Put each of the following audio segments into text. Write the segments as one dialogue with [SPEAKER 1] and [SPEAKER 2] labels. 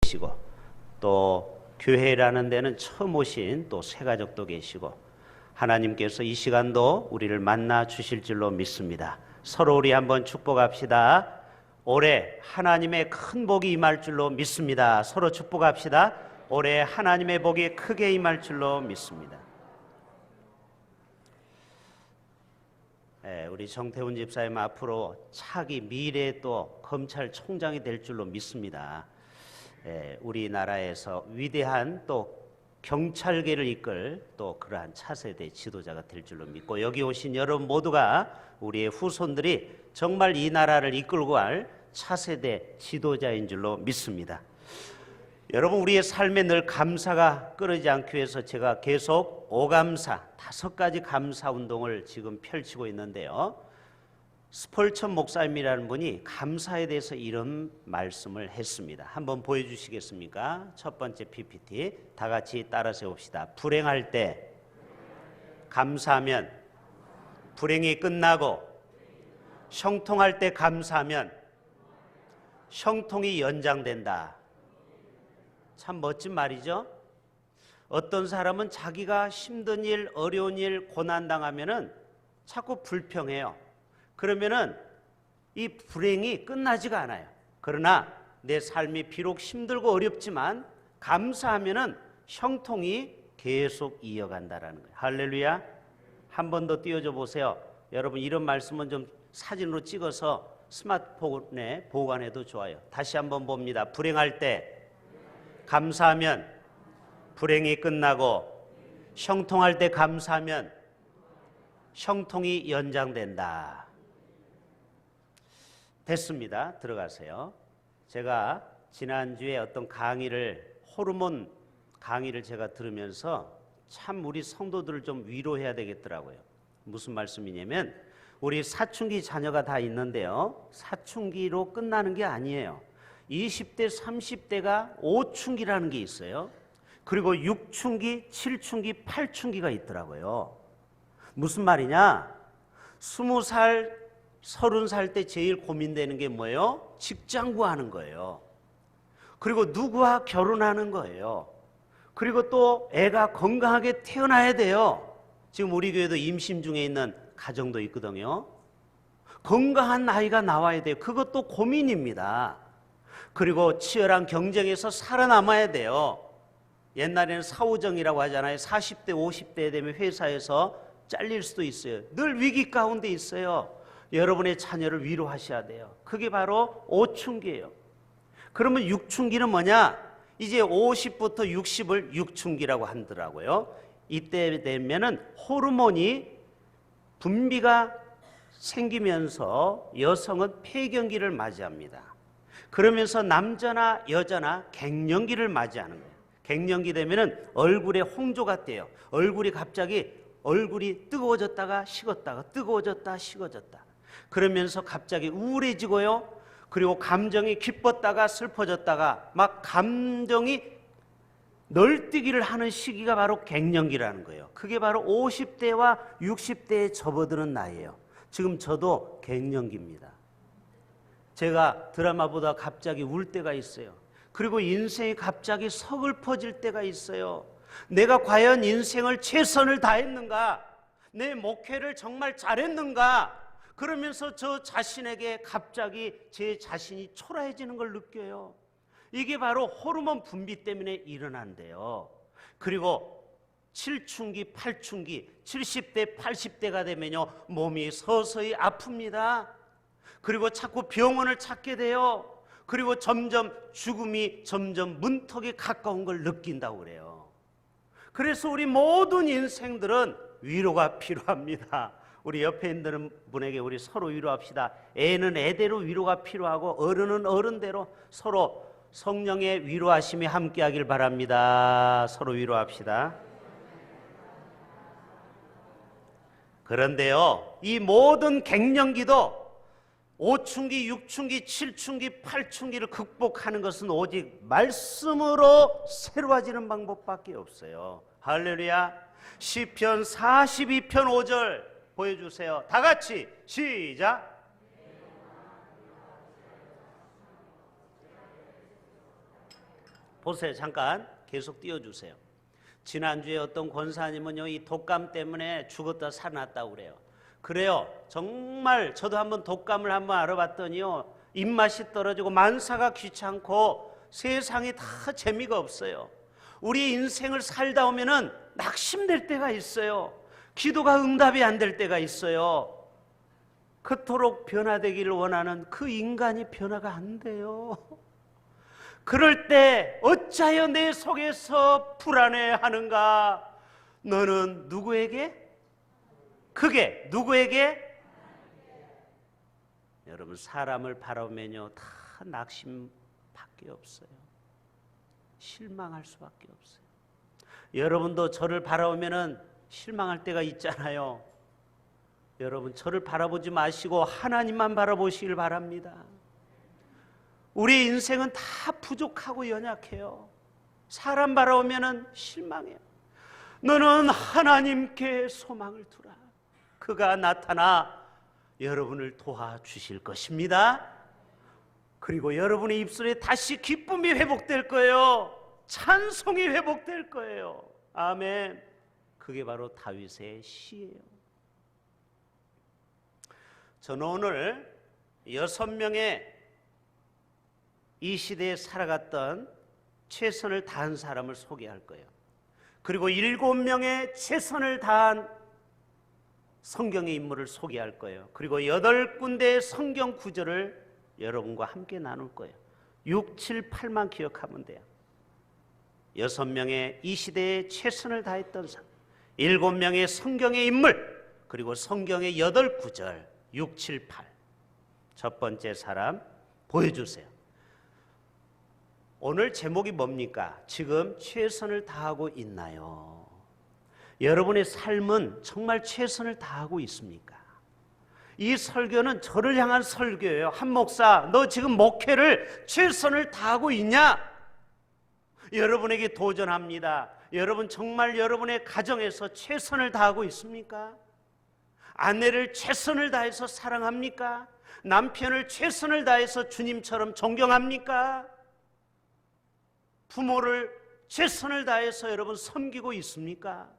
[SPEAKER 1] 계시고 또 교회라는 데는 처음 오신 또 새가족도 계시고 하나님께서 이 시간도 우리를 만나 주실 줄로 믿습니다. 서로 우리 한번 축복합시다. 올해 하나님의 큰 복이 임할 줄로 믿습니다. 서로 축복합시다. 올해 하나님의 복이 크게 임할 줄로 믿습니다. 우리 정태훈 집사님 앞으로 차기 미래에 또 검찰총장이 될 줄로 믿습니다. 우리나라에서 위대한 또 경찰계를 이끌 또 그러한 차세대 지도자가 될 줄로 믿고 여기 오신 여러분 모두가 우리의 후손들이 정말 이 나라를 이끌고 갈 차세대 지도자인 줄로 믿습니다. 여러분 우리의 삶에 늘 감사가 끊이지 않기 위해서 제가 계속 오감사 5가지 감사 운동을 지금 펼치고 있는데요. 스펄천 목사님이라는 분이 감사에 대해서 이런 말씀을 했습니다. 한번 보여주시겠습니까? 첫 번째 PPT 다 같이 따라서 해봅시다. 불행할 때 감사하면 불행이 끝나고 형통할 때 감사하면 형통이 연장된다. 참 멋진 말이죠. 어떤 사람은 자기가 힘든 일, 어려운 일, 고난당하면은 자꾸 불평해요. 그러면은 이 불행이 끝나지가 않아요. 그러나 내 삶이 비록 힘들고 어렵지만 감사하면은 형통이 계속 이어간다라는 거예요. 할렐루야. 한 번 더 띄워줘 보세요. 여러분 이런 말씀은 좀 사진으로 찍어서 스마트폰에 보관해도 좋아요. 다시 한번 봅니다. 불행할 때 감사하면 불행이 끝나고 형통할 때 감사하면 형통이 연장된다. 됐습니다. 들어가세요. 제가 지난주에 어떤 호르몬 강의를 제가 들으면서 참 우리 성도들을 좀 위로해야 되겠더라고요. 무슨 말씀이냐면 우리 사춘기 자녀가 다 있는데요. 사춘기로 끝나는 게 아니에요. 20대, 30대가 5춘기라는 게 있어요. 그리고 6춘기, 7춘기, 8춘기가 있더라고요. 무슨 말이냐? 20살, 30살 때 제일 고민되는 게 뭐예요? 직장 구하는 거예요. 그리고 누구와 결혼하는 거예요. 그리고 또 애가 건강하게 태어나야 돼요. 지금 우리 교회도 임신 중에 있는 가정도 있거든요. 건강한 아이가 나와야 돼요. 그것도 고민입니다. 그리고 치열한 경쟁에서 살아남아야 돼요. 옛날에는 사후정이라고 하잖아요. 40대, 50대 되면 회사에서 잘릴 수도 있어요. 늘 위기 가운데 있어요. 여러분의 자녀를 위로하셔야 돼요. 그게 바로 5춘기예요. 그러면 6춘기는 뭐냐? 이제 50부터 60을 6춘기라고 하더라고요. 이때 되면은 호르몬이 분비가 생기면서 여성은 폐경기를 맞이합니다. 그러면서 남자나 여자나 갱년기를 맞이하는 거예요. 갱년기 되면은 얼굴에 홍조가 떼요. 얼굴이 뜨거워졌다가 식었다가 뜨거워졌다 식어졌다. 그러면서 갑자기 우울해지고요. 그리고 감정이 기뻤다가 슬퍼졌다가 막 감정이 널뛰기를 하는 시기가 바로 갱년기라는 거예요. 그게 바로 50대와 60대에 접어드는 나이예요. 지금 저도 갱년기입니다. 제가 드라마 보다 갑자기 울 때가 있어요. 그리고 인생이 갑자기 서글퍼질 때가 있어요. 내가 과연 인생을 최선을 다했는가? 내 목회를 정말 잘했는가? 그러면서 저 자신에게 갑자기 제 자신이 초라해지는 걸 느껴요. 이게 바로 호르몬 분비 때문에 일어난대요. 그리고 7춘기, 8춘기, 70대, 80대가 되면요 몸이 서서히 아픕니다. 그리고 자꾸 병원을 찾게 돼요. 그리고 점점 죽음이 점점 문턱에 가까운 걸 느낀다고 그래요. 그래서 우리 모든 인생들은 위로가 필요합니다. 우리 옆에 있는 분에게 우리 서로 위로합시다. 애는 애대로 위로가 필요하고 어른은 어른대로 서로 성령의 위로하심이 함께하길 바랍니다. 서로 위로합시다. 그런데요, 이 모든 갱년기도 5춘기, 6춘기, 7춘기, 8춘기를 극복하는 것은 오직 말씀으로 새로워지는 방법밖에 없어요. 할렐루야. 시편 42편 5절 보여주세요. 다 같이 시작. 보세요. 잠깐 계속 띄워주세요. 지난주에 어떤 권사님은요, 이 독감 때문에 죽었다 살아났다고 그래요. 그래요. 정말 저도 한번 독감을 한번 알아봤더니요, 입맛이 떨어지고 만사가 귀찮고 세상이 다 재미가 없어요. 우리 인생을 살다 오면은 낙심될 때가 있어요. 기도가 응답이 안 될 때가 있어요. 그토록 변화되기를 원하는 그 인간이 변화가 안 돼요. 그럴 때 어찌하여 내 속에서 불안해하는가? 너는 누구에게? 그게 누구에게? 여러분, 사람을 바라보면요, 다 낙심밖에 없어요. 실망할 수밖에 없어요. 여러분도 저를 바라보면은 실망할 때가 있잖아요. 여러분, 저를 바라보지 마시고 하나님만 바라보시길 바랍니다. 우리 인생은 다 부족하고 연약해요. 사람 바라보면은 실망해요. 너는 하나님께 소망을 두라. 그가 나타나 여러분을 도와주실 것입니다. 그리고 여러분의 입술에 다시 기쁨이 회복될 거예요. 찬송이 회복될 거예요. 아멘. 그게 바로 다윗의 시예요. 저는 오늘 6명의 이 시대에 살아갔던 최선을 다한 사람을 소개할 거예요. 그리고 7명의 최선을 다한 성경의 인물을 소개할 거예요. 그리고 8군데의 성경 구절을 여러분과 함께 나눌 거예요. 6, 7, 8만 기억하면 돼요. 6명의 이 시대에 최선을 다했던 사람, 7명의 성경의 인물, 그리고 성경의 8구절 6, 7, 8. 첫 번째 사람 보여주세요. 오늘 제목이 뭡니까? 지금 최선을 다하고 있나요? 여러분의 삶은 정말 최선을 다하고 있습니까? 이 설교는 저를 향한 설교예요. 한 목사, 너 지금 목회를 최선을 다하고 있냐? 여러분에게 도전합니다. 여러분 정말 여러분의 가정에서 최선을 다하고 있습니까? 아내를 최선을 다해서 사랑합니까? 남편을 최선을 다해서 주님처럼 존경합니까? 부모를 최선을 다해서 여러분 섬기고 있습니까?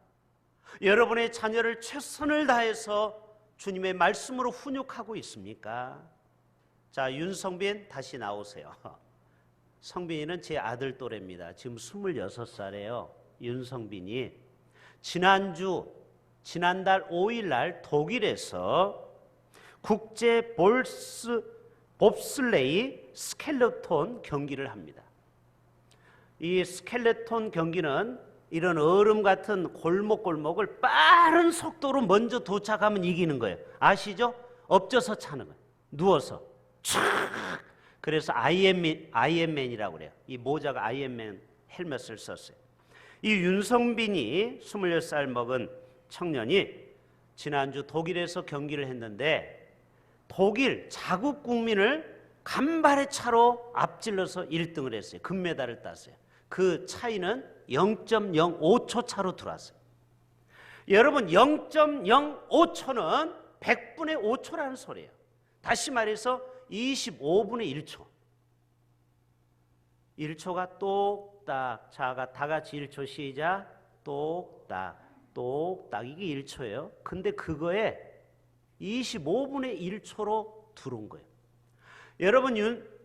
[SPEAKER 1] 여러분의 자녀를 최선을 다해서 주님의 말씀으로 훈육하고 있습니까? 자, 윤성빈 다시 나오세요. 성빈이는 제 아들 또래입니다. 지금 26살이에요. 윤성빈이 지난달 5일 날 독일에서 국제 봅슬레이 스켈레톤 경기를 합니다. 이 스켈레톤 경기는 이런 얼음 같은 골목골목을 빠른 속도로 먼저 도착하면 이기는 거예요. 아시죠? 엎져서 차는 거예요. 누워서 촥. 그래서 아이언맨이라고 그래요. 이 모자가 아이언맨 헬멧을 썼어요. 이 윤성빈이 26살 먹은 청년이 지난주 독일에서 경기를 했는데 독일 자국 국민을 간발의 차로 앞질러서 1등을 했어요. 금메달을 땄어요. 그 차이는 0.05초 차로 들어왔어요. 여러분, 0.05초는 100분의 5초라는 소리예요. 다시 말해서 25분의 1초. 1초가 똑딱. 자, 다 같이 1초 시작. 똑딱, 똑딱. 이게 1초예요. 근데 그거에 25분의 1초로 들어온 거예요. 여러분,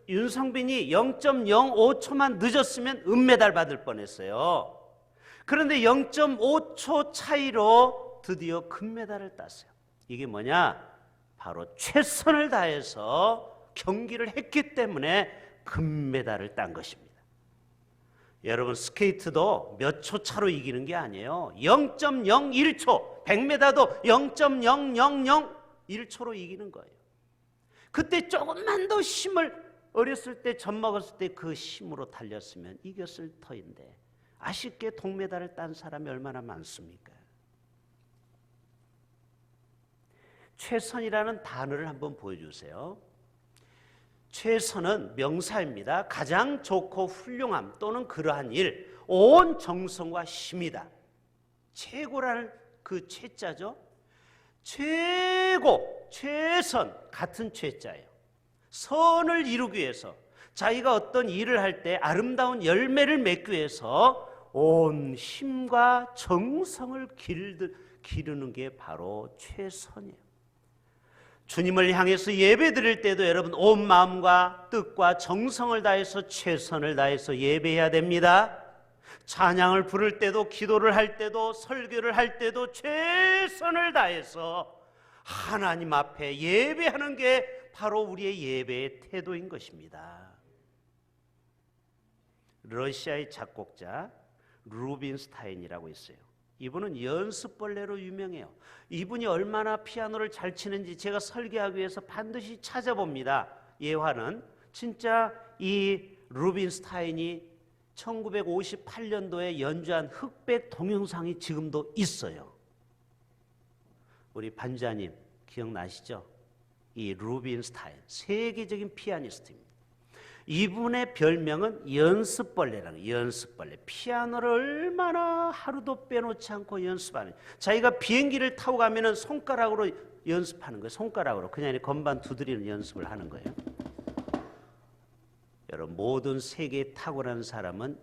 [SPEAKER 1] 윤성빈이 0.05초만 늦었으면 은메달 받을 뻔했어요. 그런데 0.5초 차이로 드디어 금메달을 땄어요. 이게 뭐냐? 바로 최선을 다해서 경기를 했기 때문에 금메달을 딴 것입니다. 여러분, 스케이트도 몇 초 차로 이기는 게 아니에요. 0.01초, 100m도 0.0001초로 이기는 거예요. 그때 조금만 더 힘을 어렸을 때 젖 먹었을 때 그 힘으로 달렸으면 이겼을 터인데 아쉽게 동메달을 딴 사람이 얼마나 많습니까? 최선이라는 단어를 한번 보여주세요. 최선은 명사입니다. 가장 좋고 훌륭함 또는 그러한 일, 온 정성과 힘이다. 최고라는 그 최자죠. 최고, 최선 같은 최자예요. 선을 이루기 위해서 자기가 어떤 일을 할 때 아름다운 열매를 맺기 위해서 온 힘과 정성을 기르는 게 바로 최선이에요. 주님을 향해서 예배 드릴 때도 여러분 온 마음과 뜻과 정성을 다해서 최선을 다해서 예배해야 됩니다. 찬양을 부를 때도, 기도를 할 때도, 설교를 할 때도 최선을 다해서 하나님 앞에 예배하는 게 바로 우리의 예배의 태도인 것입니다. 러시아의 작곡자 루빈스타인이라고 있어요. 이분은 연습벌레로 유명해요. 이분이 얼마나 피아노를 잘 치는지 제가 설계하기 위해서 반드시 찾아봅니다. 예화는 진짜 이 루빈스타인이 1958년도에 연주한 흑백 동영상이 지금도 있어요. 우리 반주님 기억나시죠? 이 루빈스타인, 세계적인 피아니스트입니다. 이분의 별명은 연습벌레라는 거예요. 연습벌레. 피아노를 얼마나 하루도 빼놓지 않고 연습하는. 자기가 비행기를 타고 가면은 손가락으로 연습하는 거예요. 손가락으로 그냥 건반 두드리는 연습을 하는 거예요. 여러분 모든 세계에 탁월한 사람은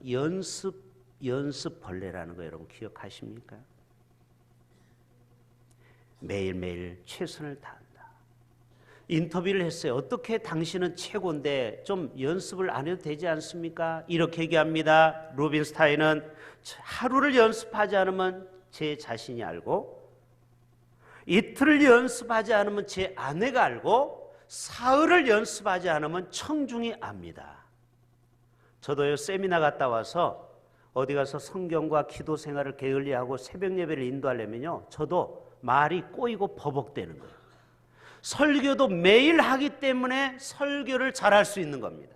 [SPEAKER 1] 연습벌레라는 거 여러분 기억하십니까? 매일매일 최선을 다한다. 인터뷰를 했어요. 어떻게 당신은 최고인데 좀 연습을 안 해도 되지 않습니까? 이렇게 얘기합니다. 루빈스타인은 하루를 연습하지 않으면 제 자신이 알고, 이틀을 연습하지 않으면 제 아내가 알고, 사흘을 연습하지 않으면 청중이 압니다. 저도요 세미나 갔다 와서 어디 가서 성경과 기도 생활을 게을리하고 새벽 예배를 인도하려면요 저도 말이 꼬이고 버벅대는 거예요. 설교도 매일 하기 때문에 설교를 잘할 수 있는 겁니다.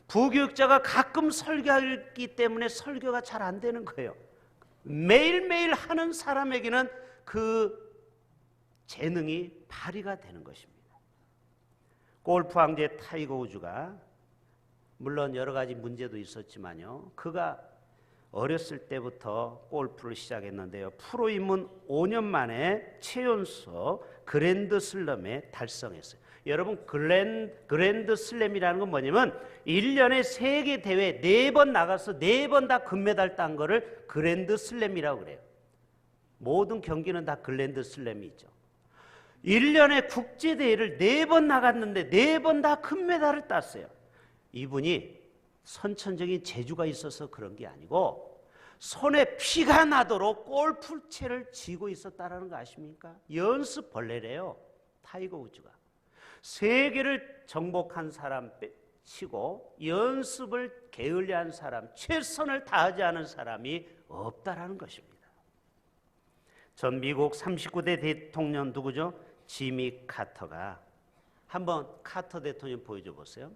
[SPEAKER 1] 부교육자가 가끔 설교하기 때문에 설교가 잘 안 되는 거예요. 매일매일 하는 사람에게는 그 재능이 발휘가 되는 것입니다. 골프 황제 타이거 우즈가 물론 여러 가지 문제도 있었지만요, 그가 어렸을 때부터 골프를 시작했는데요, 프로 입문 5년 만에 최연소 그랜드 슬램에 달성했어요. 여러분 그랜드 슬램이라는 건 뭐냐면 1년에 세계 대회 4번 나가서 4번 다 금메달 딴 거를 그랜드 슬램이라고 그래요. 모든 경기는 다 그랜드 슬램이 있죠. 1년에 국제 대회를 4번 나갔는데 4번 다 금메달을 땄어요. 이분이 선천적인 재주가 있어서 그런 게 아니고 손에 피가 나도록 골프채를 쥐고 있었다는 거 아십니까? 연습벌레래요. 타이거 우즈가 세계를 정복한 사람 치고 연습을 게을리한 사람, 최선을 다하지 않은 사람이 없다라는 것입니다. 전 미국 39대 대통령 누구죠? 지미 카터가, 한번 카터 대통령 보여줘 보세요.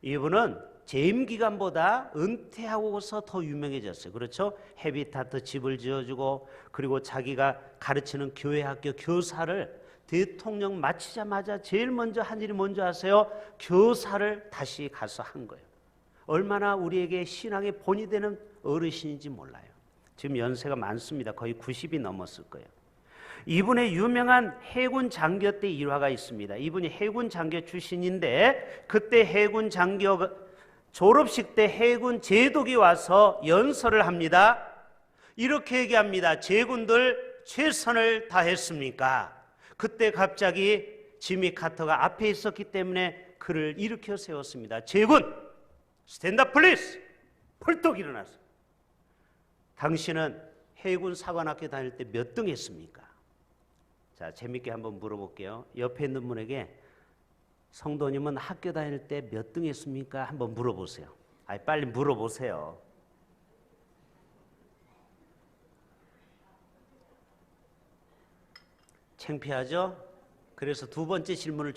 [SPEAKER 1] 이분은 재임 기간보다 은퇴하고서 더 유명해졌어요. 그렇죠? 헤비타트 집을 지어주고, 그리고 자기가 가르치는 교회 학교 교사를 대통령 마치자마자 제일 먼저 한 일이 뭔지 아세요? 교사를 다시 가서 한 거예요. 얼마나 우리에게 신앙의 본이 되는 어르신인지 몰라요. 지금 연세가 많습니다. 거의 90이 넘었을 거예요. 이분의 유명한 해군 장교 때 일화가 있습니다. 이분이 해군 장교 출신인데, 그때 해군 장교 졸업식 때 해군 제독이 와서 연설을 합니다. 이렇게 얘기합니다. 제군들 최선을 다했습니까? 그때 갑자기 지미 카터가 앞에 있었기 때문에 그를 일으켜 세웠습니다. 제군, 스탠드업 플리즈! 펄떡 일어났어요. 당신은 해군 사관학교 다닐 때 몇 등 했습니까? 자, 재밌게 한번 물어볼게요. 옆에 있는 분에게 성도님은 학교 다닐 때 몇 등 했습니까? 한번 물어보세요. 빨리 물어보세요. 창피하죠? 그래서 두 번째 질문을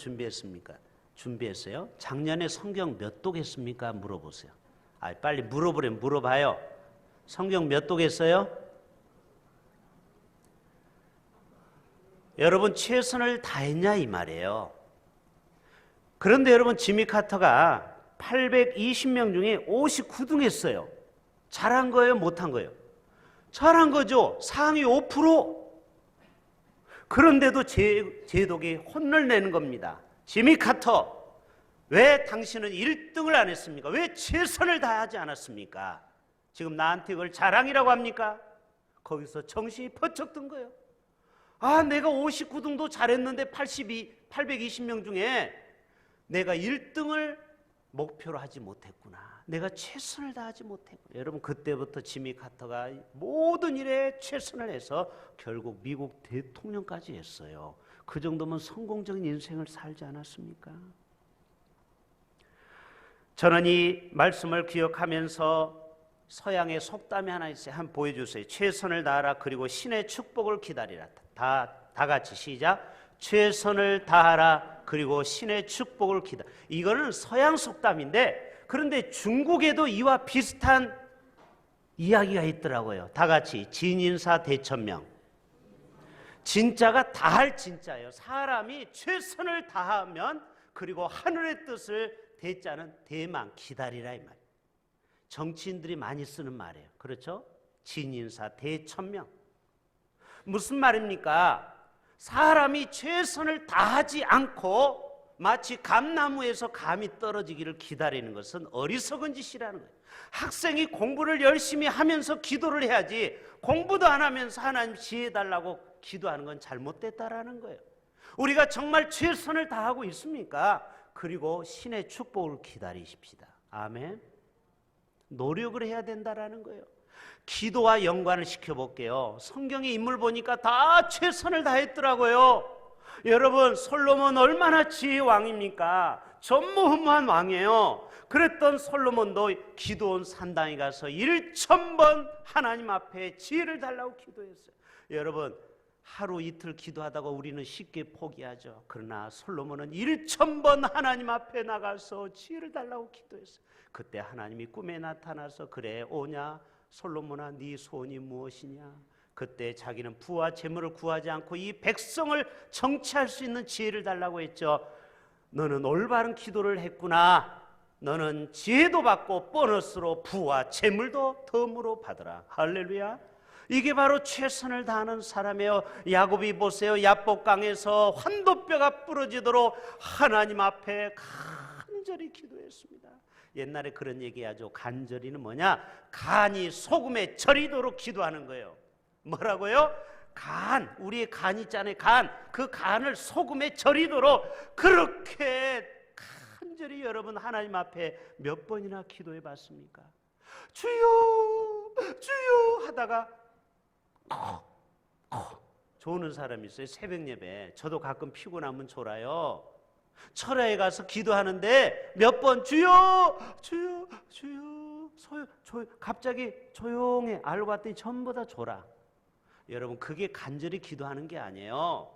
[SPEAKER 1] 준비했어요. 작년에 성경 몇 독 했습니까? 물어보세요. 빨리 물어봐요. 성경 몇 독 했어요? 여러분 최선을 다했냐 이 말이에요. 그런데 여러분 지미 카터가 820명 중에 59등 했어요. 잘한 거예요? 못한 거예요? 잘한 거죠. 상위 5%. 그런데도 제독이 혼을 내는 겁니다. 지미 카터, 왜 당신은 1등을 안 했습니까? 왜 최선을 다하지 않았습니까? 지금 나한테 그걸 자랑이라고 합니까? 거기서 정신이 번쩍 든 거예요. 아, 내가 59등도 잘했는데 820명 중에 내가 1등을 목표로 하지 못했구나. 내가 최선을 다하지 못했구나. 여러분, 그때부터 지미 카터가 모든 일에 최선을 해서 결국 미국 대통령까지 했어요. 그 정도면 성공적인 인생을 살지 않았습니까? 저는 이 말씀을 기억하면서 서양의 속담이 하나 있어요. 한번 보여주세요. 최선을 다하라. 그리고 신의 축복을 기다리라. 다 같이 시작. 최선을 다하라. 그리고 신의 축복을 기다리라. 이거는 서양 속담인데, 그런데 중국에도 이와 비슷한 이야기가 있더라고요. 다 같이 진인사 대천명. 진짜가 다할 진짜예요. 사람이 최선을 다하면, 그리고 하늘의 뜻을 대자는 대망, 기다리라 이 말이에요. 정치인들이 많이 쓰는 말이에요. 그렇죠? 진인사 대천명. 무슨 말입니까? 사람이 최선을 다하지 않고 마치 감나무에서 감이 떨어지기를 기다리는 것은 어리석은 짓이라는 거예요. 학생이 공부를 열심히 하면서 기도를 해야지, 공부도 안 하면서 하나님 지혜 달라고 기도하는 건 잘못됐다라는 거예요. 우리가 정말 최선을 다하고 있습니까? 그리고 신의 축복을 기다리십시다. 아멘. 노력을 해야 된다라는 거예요. 기도와 연관을 시켜볼게요. 성경의 인물 보니까 다 최선을 다했더라고요. 여러분, 솔로몬 얼마나 지혜의 왕입니까? 전무후무한 왕이에요. 그랬던 솔로몬도 기드온 산당에 가서 1000번 하나님 앞에 지혜를 달라고 기도했어요. 여러분, 하루 이틀 기도하다가 우리는 쉽게 포기하죠. 그러나 솔로몬은 1000번 하나님 앞에 나가서 지혜를 달라고 기도했어요. 그때 하나님이 꿈에 나타나서 그래 오냐 솔로몬아 네 소원이 무엇이냐. 그때 자기는 부와 재물을 구하지 않고 이 백성을 정치할 수 있는 지혜를 달라고 했죠. 너는 올바른 기도를 했구나. 너는 지혜도 받고 보너스로 부와 재물도 덤으로 받으라. 할렐루야. 이게 바로 최선을 다하는 사람이에요. 야곱이 보세요. 야복강에서 환도뼈가 부러지도록 하나님 앞에 간절히 기도했습니다. 옛날에 그런 얘기하죠. 간절히는 뭐냐? 간이 소금에 절이도록 기도하는 거예요. 뭐라고요? 간, 우리의 간 있잖아요. 간, 그 간을 소금에 절이도록 그렇게 간절히 여러분 하나님 앞에 몇 번이나 기도해 봤습니까? 주여 주여 하다가 조는 사람이 있어요. 새벽 예배. 저도 가끔 피곤하면 졸아요. 철야에 가서 기도하는데 몇 번 주여 주여 주여 갑자기 조용해. 알고 봤더니 전부 다 졸아. 여러분, 그게 간절히 기도하는 게 아니에요.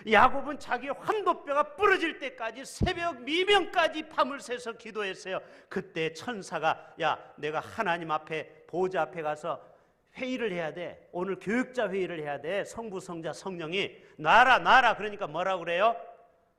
[SPEAKER 1] 야곱은 자기 환도뼈가 부러질 때까지 새벽 미명까지 밤을 새서 기도했어요. 그때 천사가 야, 내가 하나님 앞에 보좌 앞에 가서 회의를 해야 돼. 오늘 교육자 회의를 해야 돼. 성부, 성자, 성령이 놔라. 그러니까 뭐라고 그래요?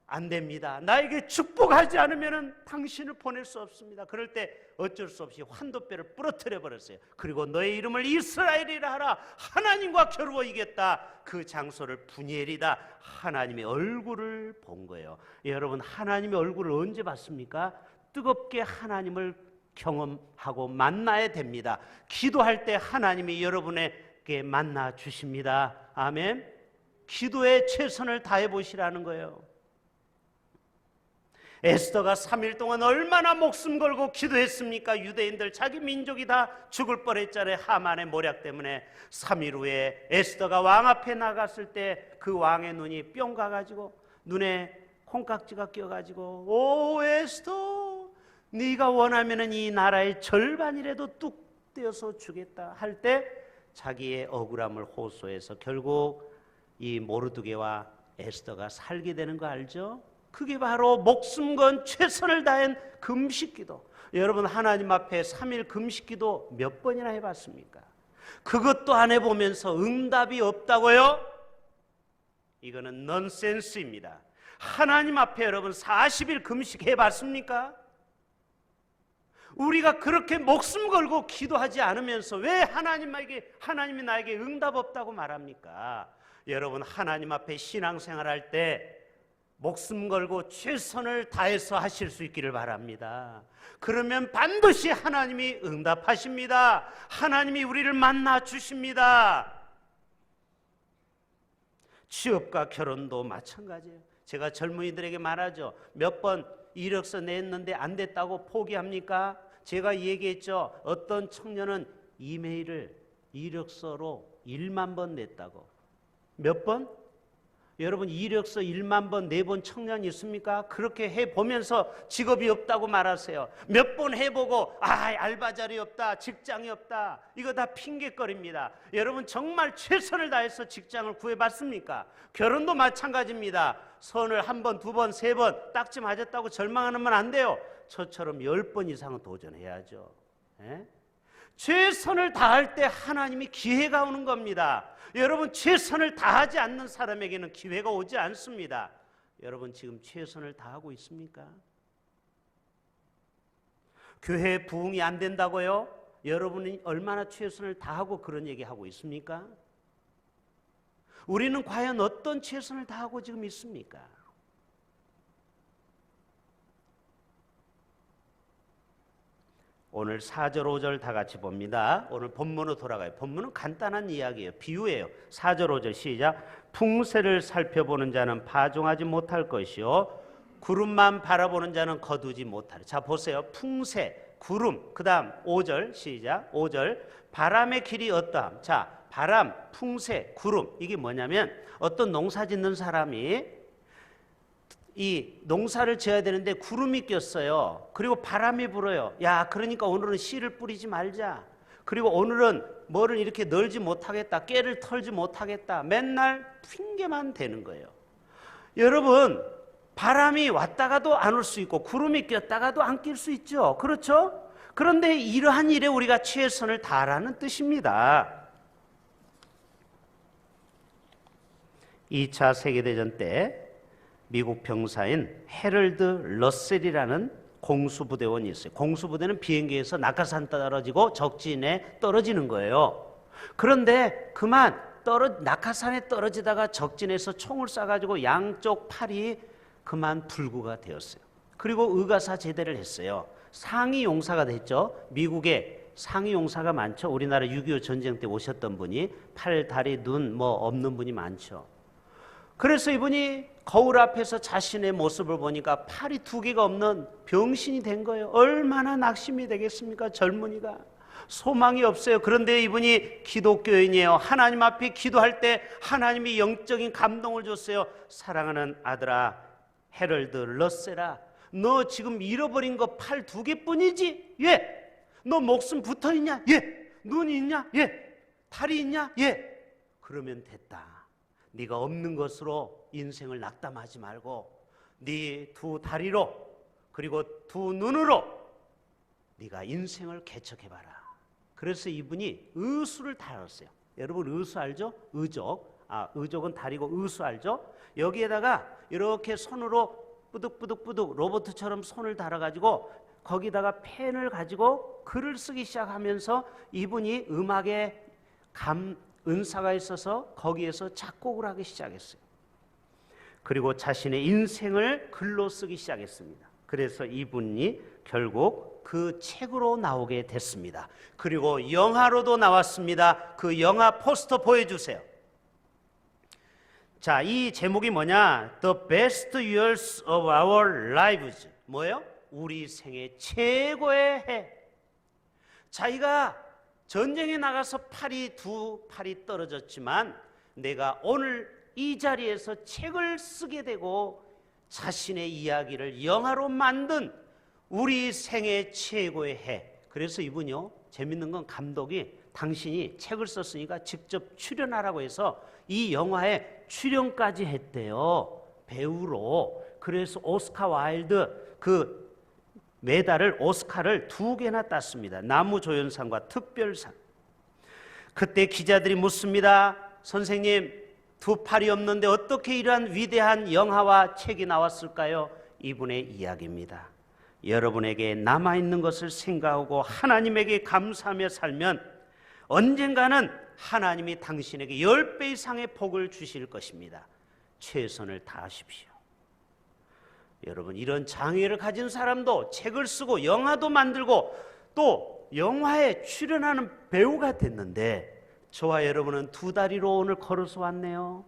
[SPEAKER 1] 안 됩니다. 나에게 축복하지 않으면 당신을 보낼 수 없습니다. 그럴 때 어쩔 수 없이 환도뼈를 부러뜨려 버렸어요. 그리고 너의 이름을 이스라엘이라 하라. 하나님과 겨루어 이겼다. 그 장소를 분이엘이다. 하나님의 얼굴을 본 거예요. 여러분, 하나님의 얼굴을 언제 봤습니까? 뜨겁게 하나님을 경험하고 만나야 됩니다. 기도할 때 하나님이 여러분에게 만나 주십니다. 아멘. 기도에 최선을 다해 보시라는 거예요. 에스더가 3일 동안 얼마나 목숨 걸고 기도했습니까? 유대인들 자기 민족이 다 죽을 뻔했잖아요. 하만의 모략 때문에. 3일 후에 에스더가 왕 앞에 나갔을 때 그 왕의 눈이 뿅 가가지고 눈에 콩깍지가 껴가지고 오 에스더, 네가 원하면은 이 나라의 절반이라도 뚝 떼어서 주겠다 할 때 자기의 억울함을 호소해서 결국 이 모르드게와 에스더가 살게 되는 거 알죠? 그게 바로 목숨 건 최선을 다한 금식기도. 여러분, 하나님 앞에 3일 금식기도 몇 번이나 해봤습니까? 그것도 안 해보면서 응답이 없다고요? 이거는 넌센스입니다. 하나님 앞에 여러분 40일 금식 해봤습니까? 우리가 그렇게 목숨 걸고 기도하지 않으면서 왜 하나님이 나에게 응답 없다고 말합니까? 여러분, 하나님 앞에 신앙생활할 때 목숨 걸고 최선을 다해서 하실 수 있기를 바랍니다. 그러면 반드시 하나님이 응답하십니다. 하나님이 우리를 만나 주십니다. 취업과 결혼도 마찬가지예요. 제가 젊은이들에게 말하죠. 몇 번 이력서 냈는데 안 됐다고 포기합니까? 제가 얘기했죠. 어떤 청년은 이메일을 이력서로 1만 번 냈다고. 몇 번? 여러분 이력서 1만 번 내본 청년이 있습니까? 그렇게 해보면서 직업이 없다고 말하세요. 몇 번 해보고 알바 자리 없다, 직장이 없다, 이거 다 핑계거리입니다. 여러분 정말 최선을 다해서 직장을 구해봤습니까? 결혼도 마찬가지입니다. 선을 한 번, 두 번, 세 번 딱지 맞았다고 절망하면 안 돼요. 저처럼 10번 이상은 도전해야죠. 에? 최선을 다할 때 하나님이 기회가 오는 겁니다. 여러분 최선을 다하지 않는 사람에게는 기회가 오지 않습니다. 여러분 지금 최선을 다하고 있습니까? 교회 부흥이 안 된다고요? 여러분이 얼마나 최선을 다하고 그런 얘기하고 있습니까? 우리는 과연 어떤 최선을 다하고 지금 있습니까? 오늘 4절 5절 다 같이 봅니다. 오늘 본문으로 돌아가요. 본문은 간단한 이야기예요. 비유예요. 4절 5절 시작. 풍새를 살펴보는 자는 파종하지 못할 것이요 구름만 바라보는 자는 거두지 못하리. 자 보세요. 풍새, 구름, 그 다음 5절 시작. 5절 바람의 길이 어떠함. 자 바람, 풍새, 구름, 이게 뭐냐면 어떤 농사 짓는 사람이 이 농사를 지어야 되는데 구름이 꼈어요. 그리고 바람이 불어요. 야, 그러니까 오늘은 씨를 뿌리지 말자. 그리고 오늘은 뭐를 이렇게 널지 못하겠다, 깨를 털지 못하겠다, 맨날 핑계만 대는 거예요. 여러분 바람이 왔다가도 안 올 수 있고 구름이 꼈다가도 안 낄 수 있죠. 그렇죠? 그런데 이러한 일에 우리가 최선을 다하라는 뜻입니다. 2차 세계대전 때 미국 병사인 해럴드 러셀이라는 공수부대원이 있어요. 공수부대는 비행기에서 낙하산 떨어지고 적진에 떨어지는 거예요. 그런데 낙하산에 떨어지다가 적진에서 총을 쏴가지고 양쪽 팔이 그만 불구가 되었어요. 그리고 의가사 제대를 했어요. 상위 용사가 됐죠. 미국에 상위 용사가 많죠. 우리나라 6.25 전쟁 때 오셨던 분이 팔, 다리, 눈 없는 분이 많죠. 그래서 이분이 거울 앞에서 자신의 모습을 보니까 팔이 2개가 없는 병신이 된 거예요. 얼마나 낙심이 되겠습니까? 젊은이가. 소망이 없어요. 그런데 이분이 기독교인이에요. 하나님 앞에 기도할 때 하나님이 영적인 감동을 줬어요. 사랑하는 아들아, 해럴드 러셀아, 너 지금 잃어버린 거 팔 2개뿐이지? 예. 너 목숨 붙어있냐? 예. 눈이 있냐? 예. 다리 있냐? 예. 그러면 됐다. 네가 없는 것으로 인생을 낙담하지 말고 네 2 다리로 그리고 2 눈으로 네가 인생을 개척해봐라. 그래서 이분이 의수를 달았어요. 여러분 의수 알죠? 의족. 의족은 다리고 의수 알죠? 여기에다가 이렇게 손으로 뿌득뿌득뿌득 로봇처럼 손을 달아가지고 거기다가 펜을 가지고 글을 쓰기 시작하면서 이분이 음악에 은사가 있어서 거기에서 작곡을 하기 시작했어요. 그리고 자신의 인생을 글로 쓰기 시작했습니다. 그래서 이분이 결국 그 책으로 나오게 됐습니다. 그리고 영화로도 나왔습니다. 그 영화 포스터 보여주세요. 자, 이 제목이 뭐냐? The Best Years of Our Lives. 뭐예요? 우리 생애 최고의 해. 자기가 전쟁에 나가서 2 팔이 떨어졌지만 내가 오늘 이 자리에서 책을 쓰게 되고 자신의 이야기를 영화로 만든 우리 생애 최고의 해. 그래서 이분이요, 재밌는 건 감독이 당신이 책을 썼으니까 직접 출연하라고 해서 이 영화에 출연까지 했대요. 배우로. 그래서 오스카 와일드 그 메달을 오스카를 2개나 땄습니다. 나무조연상과 특별상. 그때 기자들이 묻습니다. 선생님, 2 팔이 없는데 어떻게 이러한 위대한 영화와 책이 나왔을까요? 이분의 이야기입니다. 여러분에게 남아있는 것을 생각하고 하나님에게 감사하며 살면 언젠가는 하나님이 당신에게 10배 이상의 복을 주실 것입니다. 최선을 다하십시오. 여러분, 이런 장애를 가진 사람도 책을 쓰고 영화도 만들고 또 영화에 출연하는 배우가 됐는데 저와 여러분은 두 다리로 오늘 걸어서 왔네요.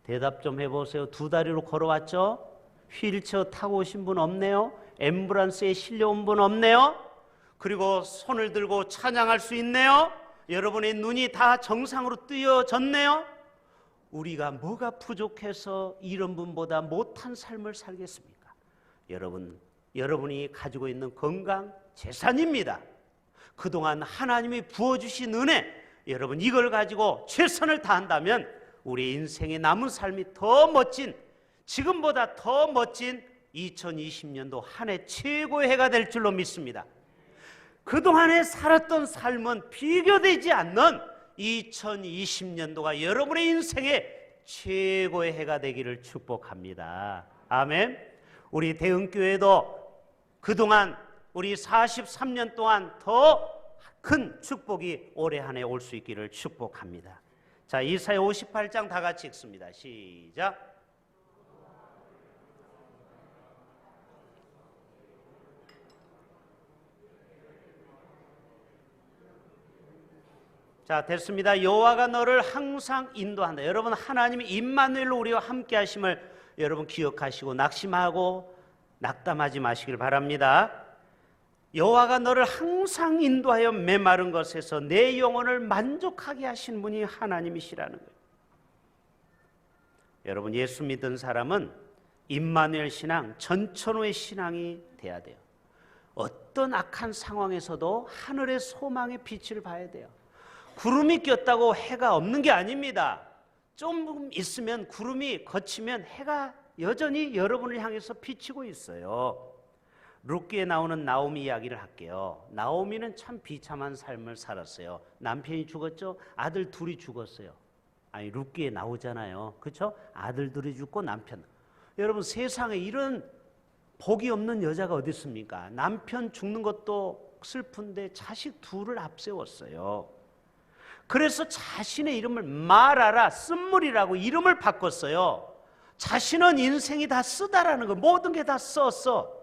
[SPEAKER 1] 대답 좀 해보세요. 두 다리로 걸어왔죠? 휠체어 타고 오신 분 없네요? 앰뷸런스에 실려온 분 없네요? 그리고 손을 들고 찬양할 수 있네요? 여러분의 눈이 다 정상으로 뜨여졌네요? 우리가 뭐가 부족해서 이런 분보다 못한 삶을 살겠습니까? 여러분이 가지고 있는 건강 재산입니다. 그동안 하나님이 부어주신 은혜, 여러분 이걸 가지고 최선을 다한다면 우리 인생의 남은 삶이 더 멋진, 지금보다 더 멋진 2020년도 한 해 최고의 해가 될 줄로 믿습니다. 그동안에 살았던 삶은 비교되지 않는 2020년도가 여러분의 인생의 최고의 해가 되기를 축복합니다. 아멘. 우리 대흥교회도 그동안 우리 43년 동안 더 큰 축복이 올해 한 해 올 수 있기를 축복합니다. 자, 이사야 58장 다 같이 읽습니다. 시작. 자, 됐습니다. 여호와가 너를 항상 인도한다. 여러분, 하나님이 임마누엘로 우리와 함께 하심을 여러분 기억하시고 낙심하고 낙담하지 마시길 바랍니다. 여호와가 너를 항상 인도하여 메마른 것에서 내 영혼을 만족하게 하신 분이 하나님이시라는 거예요. 여러분, 예수 믿은 사람은 임마누엘 신앙, 전천후의 신앙이 돼야 돼요. 어떤 악한 상황에서도 하늘의 소망의 빛을 봐야 돼요. 구름이 꼈다고 해가 없는 게 아닙니다. 좀 있으면 구름이 걷히면 해가 여전히 여러분을 향해서 비치고 있어요. 룻기에 나오는 나오미 이야기를 할게요. 나오미는 참 비참한 삶을 살았어요. 남편이 죽었죠? 아들 둘이 죽었어요. 아니, 룻기에 나오잖아요. 그렇죠? 아들 둘이 죽고 남편. 여러분, 세상에 이런 복이 없는 여자가 어디 있습니까? 남편 죽는 것도 슬픈데 자식 둘을 앞세웠어요. 그래서 자신의 이름을 마라라, 쓴물이라고 이름을 바꿨어요. 자신은 인생이 다 쓰다라는 거, 모든 게 다 썼어.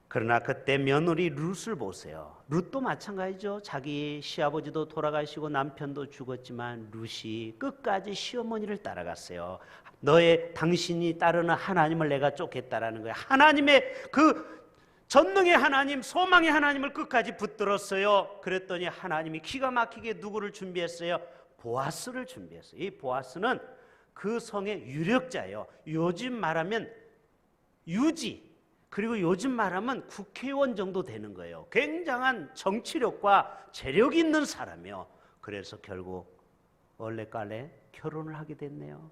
[SPEAKER 1] 그러나 그때 며느리 룻을 보세요. 룻도 마찬가지죠. 자기 시아버지도 돌아가시고 남편도 죽었지만 룻이 끝까지 시어머니를 따라갔어요. 당신이 따르는 하나님을 내가 쫓겠다라는 거예요. 하나님의 그 전능의 하나님, 소망의 하나님을 끝까지 붙들었어요. 그랬더니 하나님이 기가 막히게 누구를 준비했어요? 보아스를 준비했어요. 이 보아스는 그 성의 유력자예요. 요즘 말하면 유지, 그리고 요즘 말하면 국회의원 정도 되는 거예요. 굉장한 정치력과 재력이 있는 사람이요. 그래서 결국 얼레깔레 결혼을 하게 됐네요.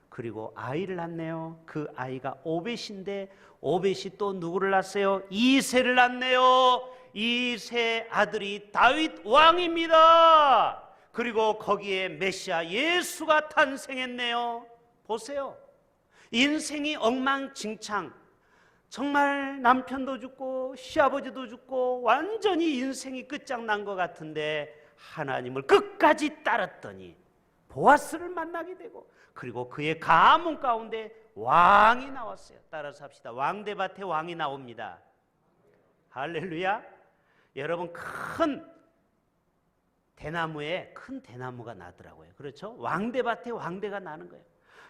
[SPEAKER 1] 그리고 아이를 낳네요. 그 아이가 오벳인데 오벳이 또 누구를 낳았어요? 이새를 낳네요. 이새 아들이 다윗 왕입니다. 그리고 거기에 메시아 예수가 탄생했네요. 보세요. 인생이 엉망진창, 정말 남편도 죽고 시아버지도 죽고 완전히 인생이 끝장난 것 같은데 하나님을 끝까지 따랐더니 보아스를 만나게 되고, 그리고 그의 가문 가운데 왕이 나왔어요. 따라서 합시다. 왕대밭에 왕이 나옵니다. 할렐루야. 여러분, 큰 대나무에 큰 대나무가 나더라고요. 그렇죠? 왕대밭에 왕대가 나는 거예요.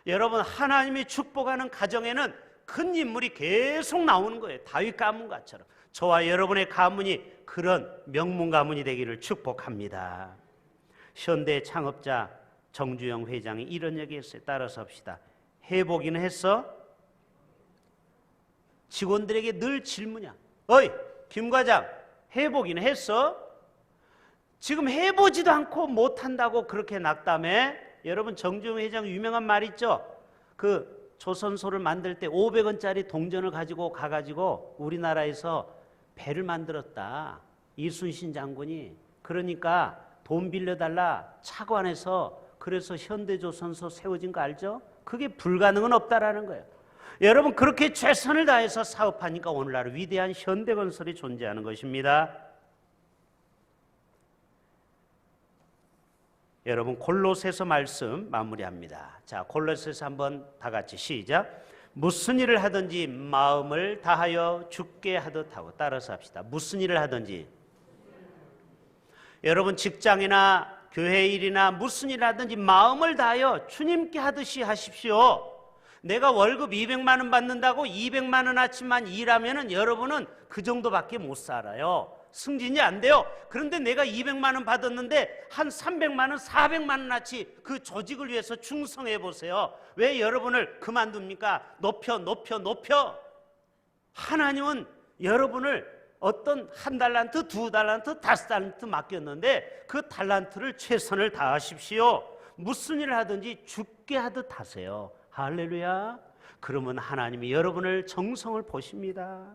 [SPEAKER 1] 여러분, 하나님이 축복하는 가정에는 큰 인물이 계속 나오는 거예요. 다윗 가문가처럼. 저와 여러분의 가문이 그런 명문 가문이 되기를 축복합니다. 현대 창업자 정주영 회장이 이런 얘기했어요. 따라서 합시다. 해보기는 했어? 직원들에게 늘 질문이야. 어이, 김 과장, 해보기는 했어? 지금 해보지도 않고 못한다고 그렇게 낙담해? 여러분, 정주영 회장 유명한 말 있죠? 그 조선소를 만들 때 500원짜리 동전을 가지고 가가지고 우리나라에서 배를 만들었다. 이순신 장군이. 그러니까 돈 빌려달라 차관해서, 그래서 현대조선소 세워진 거 알죠? 그게 불가능은 없다라는 거예요. 여러분, 그렇게 최선을 다해서 사업하니까 오늘날 위대한 현대건설이 존재하는 것입니다. 여러분, 골로새서 말씀 마무리합니다. 자, 골로새서 한번 다 같이 시작. 무슨 일을 하든지 마음을 다하여 주께 하듯 하고. 따라서 합시다. 무슨 일을 하든지. 여러분 직장이나 교회 일이나 무슨 일을 하든지 마음을 다하여 주님께 하듯이 하십시오. 내가 월급 200만 원 받는다고 200만 원어치만 일하면은 여러분은 그 정도밖에 못 살아요. 승진이 안 돼요. 그런데 내가 200만 원 받았는데 한 300만 원, 400만 원어치 그 조직을 위해서 충성해 보세요. 왜 여러분을 그만둡니까? 높여. 하나님은 여러분을 어떤 한 달란트, 두 달란트, 5달란트 맡겼는데 그 달란트를 최선을 다하십시오. 무슨 일을 하든지 주께 하듯 하세요. 할렐루야. 그러면 하나님이 여러분을 정성을 보십니다.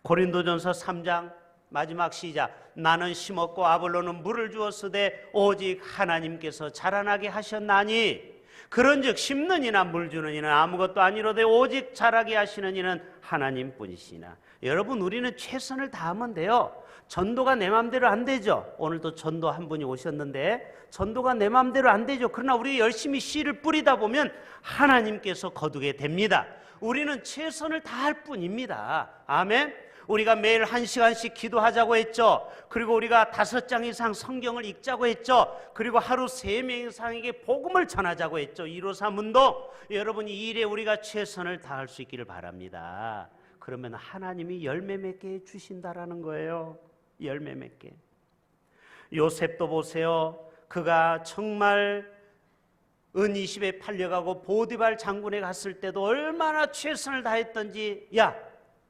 [SPEAKER 1] 고린도전서 3장 마지막 시작. 나는 심었고 아볼로는 물을 주었으되 오직 하나님께서 자라나게 하셨나니 그런즉 심는 이나 물 주는 이는 아무것도 아니로되 오직 자라게 하시는 이는 하나님뿐이시나. 여러분 우리는 최선을 다하면 돼요. 전도가 내 마음대로 안 되죠. 오늘도 전도 한 분이 오셨는데 전도가 내 마음대로 안 되죠. 그러나 우리 열심히 씨를 뿌리다 보면 하나님께서 거두게 됩니다. 우리는 최선을 다할 뿐입니다. 아멘. 우리가 매일 1시간씩 기도하자고 했죠. 그리고 우리가 5장 이상 성경을 읽자고 했죠. 그리고 하루 3명 이상에게 복음을 전하자고 했죠. 153 운동. 여러분 이 일에 우리가 최선을 다할 수 있기를 바랍니다. 그러면 하나님이 열매 맺게 주신다라는 거예요. 열매 맺게. 요셉도 보세요. 그가 정말 은 20에 팔려가고 보디발 장군에 갔을 때도 얼마나 최선을 다했던지. 야,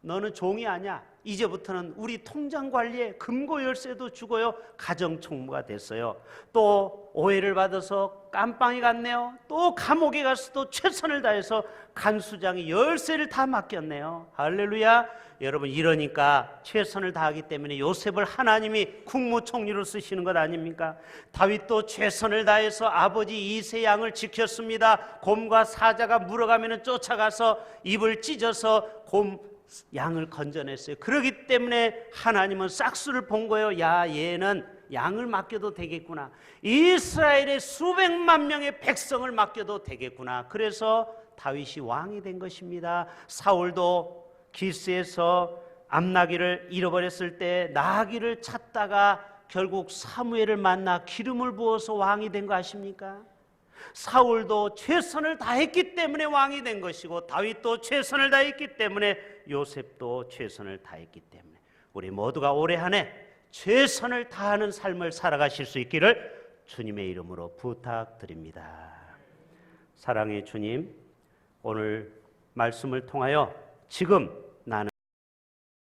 [SPEAKER 1] 너는 종이 아니야. 이제부터는 우리 통장 관리에 금고 열쇠도 주고요. 가정총무가 됐어요. 또 오해를 받아서 깜빵에 갔네요. 또 감옥에 가서도 최선을 다해서 간수장이 열쇠를 다 맡겼네요. 할렐루야. 여러분 이러니까 최선을 다하기 때문에 요셉을 하나님이 국무총리로 쓰시는 것 아닙니까? 다윗도 최선을 다해서 아버지 이세 양을 지켰습니다. 곰과 사자가 물어가면 쫓아가서 입을 찢어서 양을 건져냈어요. 그렇기 때문에 하나님은 싹수를 본 거예요. 야, 얘는 양을 맡겨도 되겠구나. 이스라엘의 수백만 명의 백성을 맡겨도 되겠구나. 그래서 다윗이 왕이 된 것입니다. 사울도 기스에서 암나귀를 잃어버렸을 때 나귀를 찾다가 결국 사무엘을 만나 기름을 부어서 왕이 된 거 아십니까? 사울도 최선을 다했기 때문에 왕이 된 것이고 다윗도 최선을 다했기 때문에 요셉도 최선을 다했기 때문에 우리 모두가 올해 한 해 최선을 다하는 삶을 살아가실 수 있기를 주님의 이름으로 부탁드립니다. 사랑의 주님, 오늘 말씀을 통하여 지금